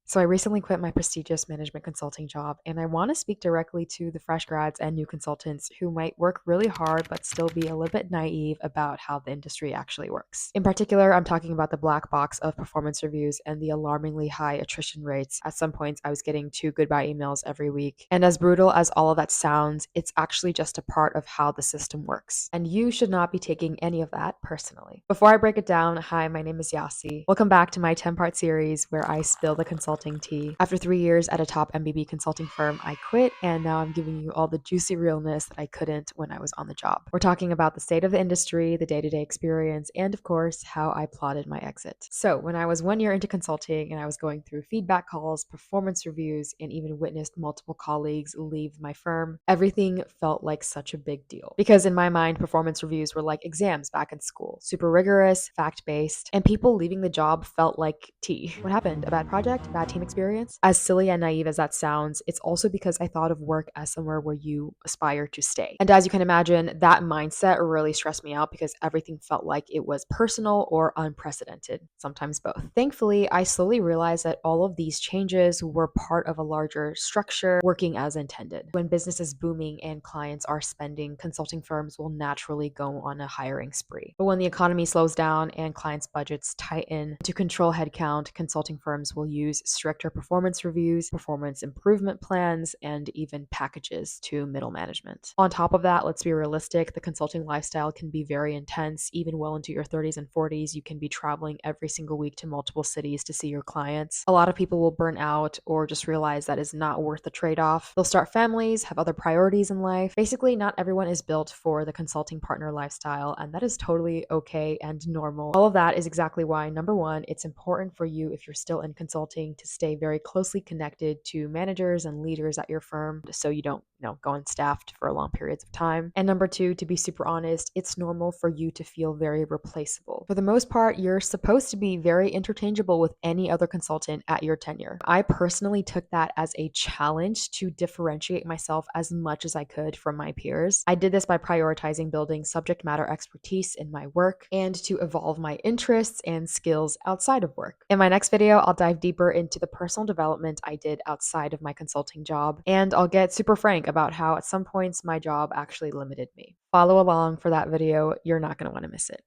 So I recently quit my prestigious management consulting job, and I want to speak directly to the fresh grads and new consultants who might work really hard but still be a little bit naive about how the industry actually works. In particular, I'm talking about the black box of performance reviews and the alarmingly high attrition rates. At some points, I was getting two goodbye emails every week. And as brutal as all of that sounds, it's actually just a part of how the system works. And you should not be taking any of that personally. Before I break it down, hi, my name is Yasi. Welcome back to my 10-part series where I spill the consulting tea. After 3 years at a top MBB consulting firm, I quit, and now I'm giving you all the juicy realness that I couldn't when I was on the job. We're talking about the state of the industry, the day to day experience, and of course, how I plotted my exit. So, when I was 1 year into consulting and I was going through feedback calls, performance reviews, and even witnessed multiple colleagues leave my firm, everything felt like such a big deal. Because in my mind, performance reviews were like exams back in school, super rigorous, fact based, and people leaving the job felt like tea. What happened? A bad project? Bad team experience? As silly and naive as that sounds, it's also because I thought of work as somewhere where you aspire to stay. And as you can imagine, that mindset really stressed me out because everything felt like it was personal or unprecedented, sometimes both. Thankfully, I slowly realized that all of these changes were part of a larger structure working as intended. When business is booming and clients are spending, consulting firms will naturally go on a hiring spree. But when the economy slows down and clients' budgets tighten to control headcount, consulting firms will use stricter performance reviews, performance improvement plans, and even packages to middle management. On top of that, let's be realistic, the consulting lifestyle can be very intense. Even well into your 30s and 40s, you can be traveling every single week to multiple cities to see your clients. A lot of people will burn out or just realize that is not worth the trade off. They'll start families, have other priorities in life. Basically, not everyone is built for the consulting partner lifestyle, and that is totally okay and normal. All of that is exactly why, number one, it's important for you, if you're still in consulting, to stay very closely connected to managers and leaders at your firm so you don't go unstaffed for long periods of time. And number two, to be super honest, it's normal for you to feel very replaceable. For the most part, you're supposed to be very interchangeable with any other consultant at your tenure. I personally took that as a challenge to differentiate myself as much as I could from my peers. I did this by prioritizing building subject matter expertise in my work and to evolve my interests and skills outside of work. In my next video, I'll dive deeper into the personal development I did outside of my consulting job, and I'll get super frank about how at some points my job actually limited me. Follow along for that video. You're not going to want to miss it.